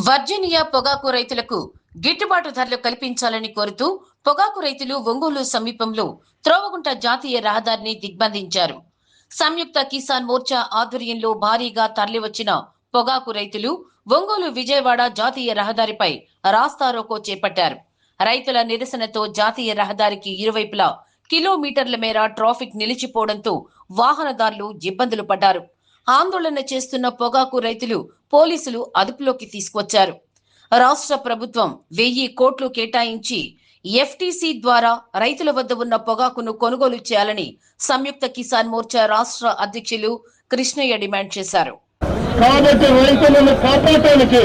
Virginia పొగాకు రైతులకు గిట్టుబాటు ధరలు కల్పించాలని కోరుతూ పొగాకు రైతులు ఒంగోలు సమీపంలో త్రోవగుంట జాతీయ రహదారిని దిగ్బంధించారు. సంయుక్త కిసాన్ మోర్చా ఆధ్వర్యంలో భారీగా తరలివచ్చిన పొగాకు రైతులు ఒంగోలు విజయవాడ జాతీయ రహదారిపై రాస్తారోకో చేపట్టారు. రైతుల నిరసనతో జాతీయ రహదారికి ఇరువైపులా కిలోమీటర్ల మేర ట్రాఫిక్ నిలిచిపోవడంతో వాహనదారులు ఇబ్బందులు పడ్డారు. ఆందోళన చేస్తున్న పొగాకు రైతులు పోలీసులు అదుపులోకి తీసుకొచ్చారు. రాష్ట్ర ప్రభుత్వం 1000 కోట్లు కేటాయించి ఎఫ్టీసీ ద్వారా రైతుల వద్ద ఉన్న పొగాకును కొనుగోలు చేయాలని సంయుక్త కిసాన్ మోర్చా రాష్ట్ర అధ్యక్షులు కృష్ణయ్య డిమాండ్ చేశారు. కాబట్టి రైతులను కాపాడటానికి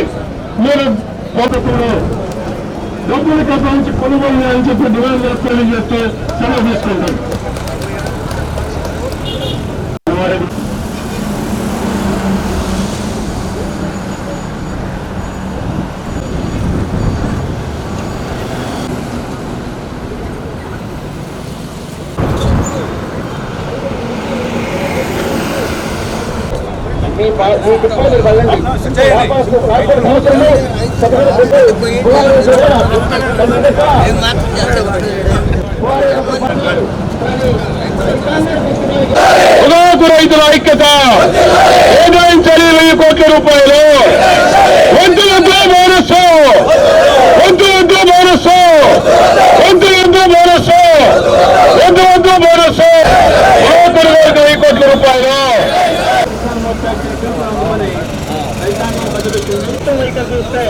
మీరు డబ్బులు కేటాయించి కొనుగోలు చేయాలని చెప్పి డిమాండ్ చేస్తే సెలవు తీసుకుంటారు. పొగాకు రైతుల ఐక్యత కేటాయించాలి 1000 కోట్ల రూపాయలు. వంతు బోనస్ వంతు బోనస్ వంతు బోనస్ బోనస్ పొగాకు రైతుల 1000 కోట్ల రూపాయలు. చూస్తే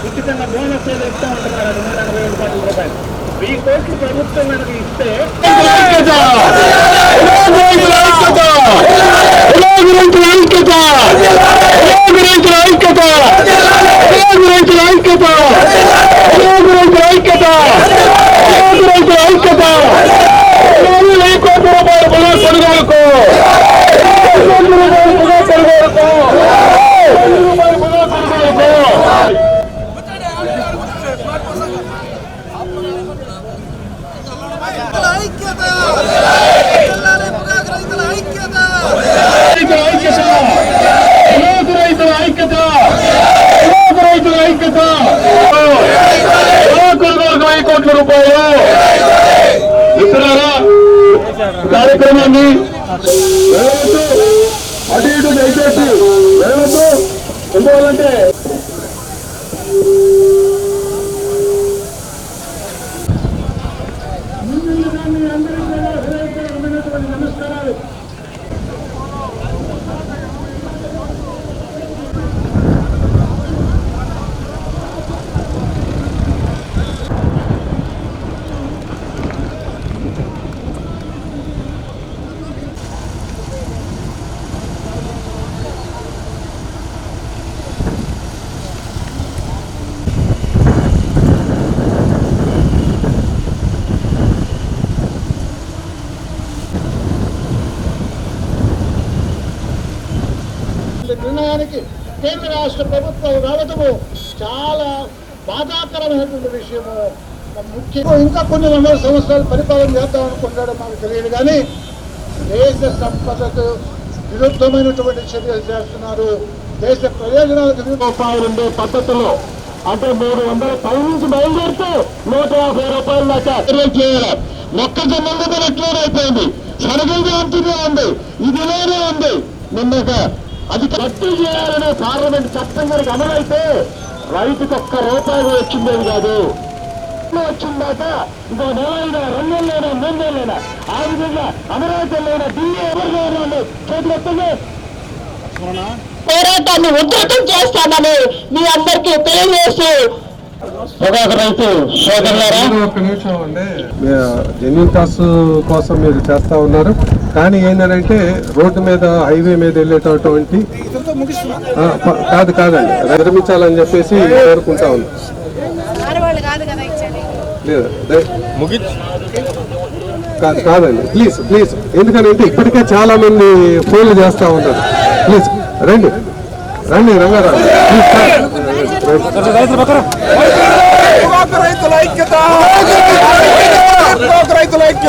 ఉచితంగా బోనస్ ఇస్తూ ఉంటున్నారు. 280,000 రూపాయలు 1000 కోట్లు ప్రభుత్వం మనకి ఇస్తే కోట్ల రూపాయలు ఇస్తున్నారా? కార్యక్రమాన్ని అటు ఇటు దయచేసి వెళ్ళొద్దు. ఎందువల్లంటే నమస్కారాలు. నిర్ణయానికి కేంద్ర రాష్ట్ర ప్రభుత్వం రావటము చాలా బాధాకరమైనటువంటి విషయము. ముఖ్యంగా ఇంకా కొన్ని 100 సంవత్సరాలు పరిపాలన చేద్దాం అనుకుంటాడో మాకు తెలియదు, కానీ దేశ సంపదకు విరుద్ధమైనటువంటి చర్యలు చేస్తున్నారు. దేశ ప్రయోజనాలకు రూపాయలు ఉండే పద్ధతిలో అంటే 310 నుంచి బయలుదేరితే 150 రూపాయలు దాకా చేయాలి. మొక్కజొన్న ఎట్లనే అయిపోయింది, సరగంగా అంతనే ఉంది, ఇదిలోనే ఉంది. నిన్నగా అది రద్దు చేయాలనే పార్లమెంట్ చట్టం కనుక అమలైతే రైతుకు ₹1 వచ్చిందేది కాదు. వచ్చిందాక ఇంకో నెలైనా 2 నెలలైనా 3 నెలలైనా ఆ విధంగా అమరావతిలోనే ఢిల్లీ ఎవరిలో చేతులెత్తండి. పోరాటాన్ని ఉధృతం చేస్తామని మీ అందరికీ తెలియజేస్తూ పొగాకు రైతు సోదరులారా, ఒక్క నిమిషం అండి. జెన్యున్ కాస్ కోసం మీరు చేస్తా ఉన్నారు, కానీ ఏంటంటే రోడ్డు మీద హైవే మీద వెళ్ళేటటువంటి కాదండి నిర్మించాలని చెప్పేసి కోరుకుంటా ఉన్నాం. కాదండి ప్లీజ్ ప్లీజ్, ఎందుకంటే ఇప్పటికే చాలా మంది ఫోన్లు చేస్తా ఉన్నారు. ప్లీజ్ రండి రండి రంగారావు రైతుల ఐక్యత రైతుల ఐక్యత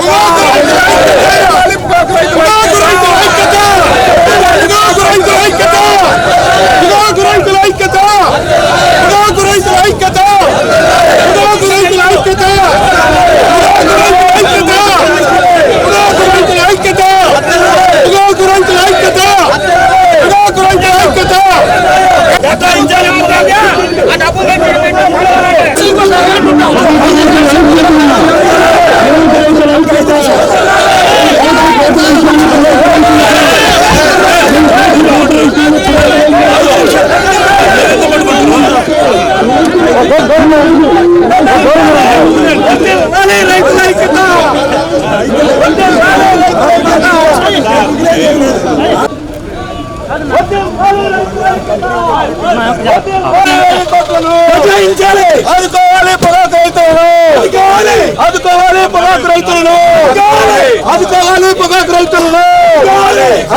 ఆదుకోవాలి పొగాకు రైతులను,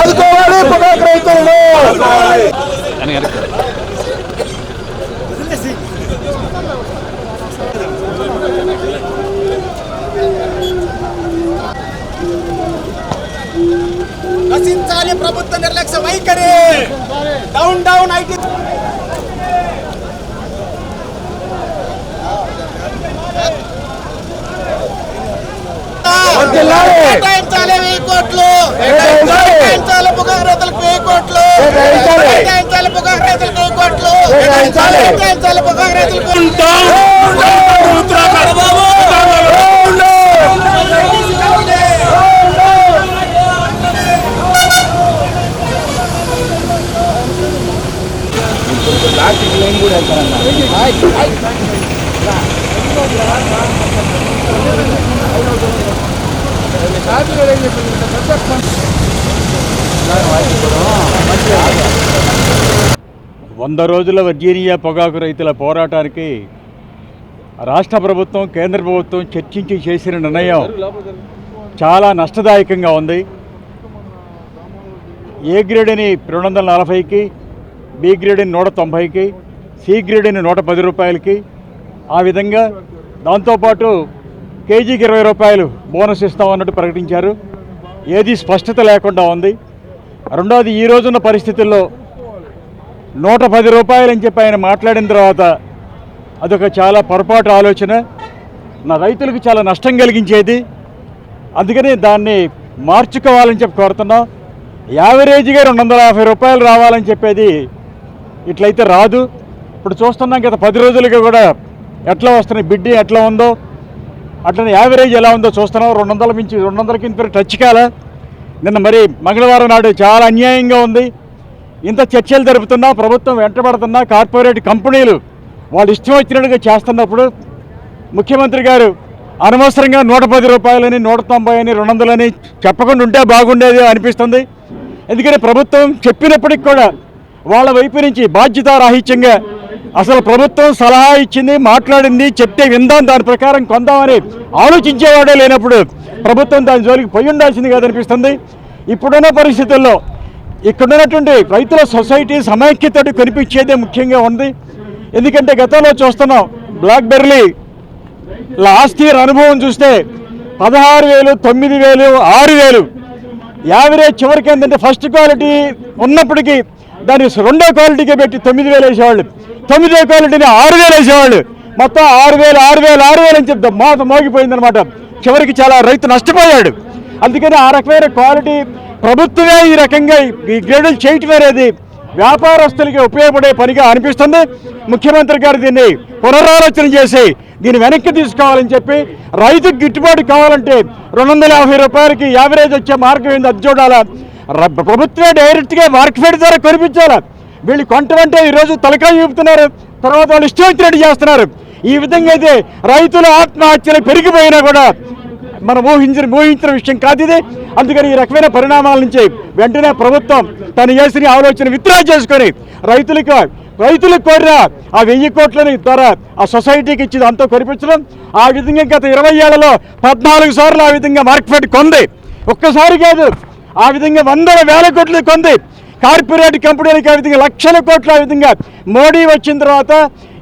ఆదుకోవాలి పొగాకు రైతులను. నశించాలి ప్రభుత్వ నిర్లక్ష్య వైఖరి. Down down IT. కేటాయించాలి 1000 కోట్లు, కేటాయించాలి పొగాకు రైతులకు 1000 కోట్లు, కేటాయించాలి పొగాకు రైతులకు 1000 కోట్లు, కేటాయించాలి పొగాకు రైతులకు. వంద రోజుల వర్జీనియా పొగాకు రైతుల పోరాటానికి రాష్ట్ర ప్రభుత్వం కేంద్ర ప్రభుత్వం చర్చించి చేసిన నిర్ణయం చాలా నష్టదాయకంగా ఉంది. ఏ గ్రేడ్ని 240కి, బి గ్రేడ్ని 190కి, సి గ్రేడ్ని 110 రూపాయలకి, ఆ విధంగా దాంతోపాటు కేజీకి 20 రూపాయలు బోనస్ ఇస్తామన్నట్టు ప్రకటించారు. ఏది స్పష్టత లేకుండా ఉంది. రెండవది, ఈ రోజున్న పరిస్థితుల్లో 110 రూపాయలు అని చెప్పి ఆయన మాట్లాడిన తర్వాత అదొక చాలా పొరపాటు ఆలోచన, నా రైతులకు చాలా నష్టం కలిగించేది. అందుకని దాన్ని మార్చుకోవాలని చెప్పి కోరుతున్నాం. యావరేజ్గా 250 రూపాయలు రావాలని చెప్పేది ఇట్లయితే రాదు. ఇప్పుడు చూస్తున్నాం గత 10 రోజులుగా కూడా ఎట్లా వస్తున్నాయి, బిడ్డి ఎట్లా ఉందో అట్లనే యావరేజ్ ఎలా ఉందో చూస్తున్నాం. 200 మించి 200కి ఇంత టచ్ కాల. నిన్న మరి మంగళవారం నాడు చాలా అన్యాయంగా ఉంది. ఇంత చర్చలు జరుపుతున్నా, ప్రభుత్వం వెంటబడుతున్నా, కార్పొరేట్ కంపెనీలు వాళ్ళు ఇష్టం వచ్చినట్టుగా చేస్తున్నప్పుడు ముఖ్యమంత్రి గారు అనవసరంగా 110 రూపాయలని, 190 అని, 200 అని చెప్పకుండా ఉంటే బాగుండేది అనిపిస్తుంది. ఎందుకంటే ప్రభుత్వం చెప్పినప్పటికి కూడా వాళ్ళ వైపు నుంచి బాధ్యతారాహిత్యంగా అసలు ప్రభుత్వం సలహా ఇచ్చింది, మాట్లాడింది, చెప్తే విందాం, దాని ప్రకారం కొందామని ఆలోచించేవాడే లేనప్పుడు ప్రభుత్వం దాని జోలికి పోయి ఉండాల్సింది కాదనిపిస్తుంది. ఇప్పుడున్న పరిస్థితుల్లో ఇక్కడున్నటువంటి రైతుల సొసైటీ సమైక్యతను కనిపించేదే ముఖ్యంగా ఉంది. ఎందుకంటే గతంలో చూస్తున్నాం, బ్లాక్బెర్రీ లాస్ట్ ఇయర్ అనుభవం చూస్తే 16,000, 9,000, 6,000 యావరేజ్. చివరికి ఏంటంటే ఫస్ట్ క్వాలిటీ ఉన్నప్పటికీ దాన్ని రెండో క్వాలిటీకే పెట్టి 9,000 వేసేవాళ్ళు, 9వ క్వాలిటీని 6,000 వేసేవాళ్ళు. మొత్తం 6,000 అని చెప్తాం, మోత మోగిపోయిందనమాట. చివరికి చాలా రైతు నష్టపోయాడు. అందుకని ఆ రకమైన క్వాలిటీ ప్రభుత్వమే ఈ రకంగా ఈ గ్రేడులు చేయటం అనేది వ్యాపారస్తులకి ఉపయోగపడే పనిగా అనిపిస్తుంది. ముఖ్యమంత్రి గారు దీన్ని పునరాలోచన చేసి దీన్ని వెనక్కి తీసుకోవాలని చెప్పి, రైతుకు గిట్టుబాటు కావాలంటే 250 రూపాయలకి యావరేజ్ వచ్చే మార్గం ఏంది అది చూడాలా. ప్రభుత్వమే డైరెక్ట్గా మార్కెట్ ద్వారా కొనిపించాలా. వీళ్ళు కొంటమంటే ఈరోజు తలకాయ చూపుతున్నారు, తర్వాత వాళ్ళు ఇష్టం వచ్చినట్టు చేస్తున్నారు. ఈ విధంగా అయితే రైతుల ఆత్మహత్యలు పెరిగిపోయినా కూడా మనం ఊహించిన విషయం కాదు ఇది. అందుకని ఈ రకమైన పరిణామాల నుంచి వెంటనే ప్రభుత్వం తను చేసిన ఆలోచన విత్డ్రా చేసుకొని రైతులకు కోరిన ఆ 1000 కోట్లని ద్వారా ఆ సొసైటీకి ఇచ్చి అంతా కొనిపించడం. ఆ విధంగా గత 20 ఏళ్లలో 14 సార్లు ఆ విధంగా మార్కెట్ కొంది. ఒక్కసారి కాదు, ఆ విధంగా 100,000 కోట్లు కొంది. కార్పొరేట్ కంపెనీలకి ఆ విధంగా లక్షల కోట్లు. ఆ విధంగా మోడీ వచ్చిన తర్వాత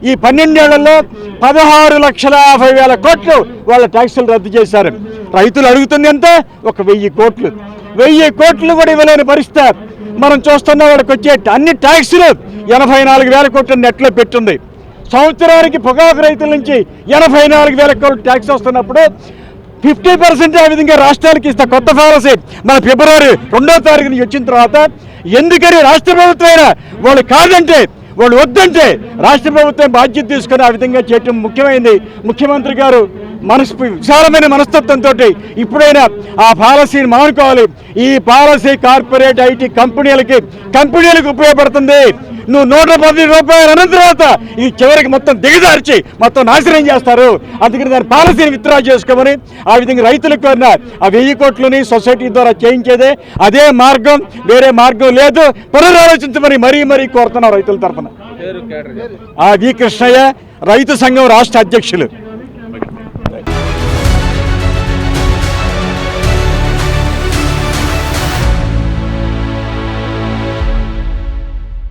ఈ 12 ఏళ్లలో 16,50,000 కోట్లు వాళ్ళ ట్యాక్సులు రద్దు చేశారు. రైతులు అడుగుతుంది ఎంత? ఒక 1000 కోట్లు. 1000 కోట్లు కూడా ఇవ్వలేని పరిస్థితి మనం చూస్తున్న. వాళ్ళకి వచ్చే అన్ని ట్యాక్సులు 84,000 కోట్లు నెట్లో పెట్టుంది. సంవత్సరానికి పొగాకు రైతుల నుంచి 84,000 కోట్లు ట్యాక్స్ వస్తున్నప్పుడు 50% ఆ విధంగా రాష్ట్రాలకు ఇస్తా కొత్త పాలసీ మన ఫిబ్రవరి 2వ తారీఖు వచ్చిన తర్వాత ఎందుకని రాష్ట్ర ప్రభుత్వం అయినా వాళ్ళు కాదంటే, వాళ్ళు వద్దంటే రాష్ట్ర ప్రభుత్వం బాధ్యత తీసుకొని ఆ విధంగా చేయటం ముఖ్యమైనది. ముఖ్యమంత్రి గారు విశాలమైన మనస్తత్వంతో ఇప్పుడైనా ఆ పాలసీని మానుకోవాలి. ఈ పాలసీ కార్పొరేట్ ఐటీ కంపెనీలకు ఉపయోగపడుతుంది. నువ్వు 110 రూపాయలు అన్న తర్వాత ఈ చివరికి మొత్తం దిగజార్చి మొత్తం నాశనం చేస్తారు. అందుకని దాని పాలసీని విత్డ్రా చేసుకోమని ఆ విధంగా రైతులకు కోరిన ఆ 1000 కోట్లని సొసైటీ ద్వారా చేయించేదే అదే మార్గం, వేరే మార్గం లేదు. పునరాలోచించమని మరీ కోరుతున్నాం రైతుల తరఫున. ఆ వి కృష్ణయ్య, రైతు సంఘం రాష్ట్ర అధ్యక్షులు.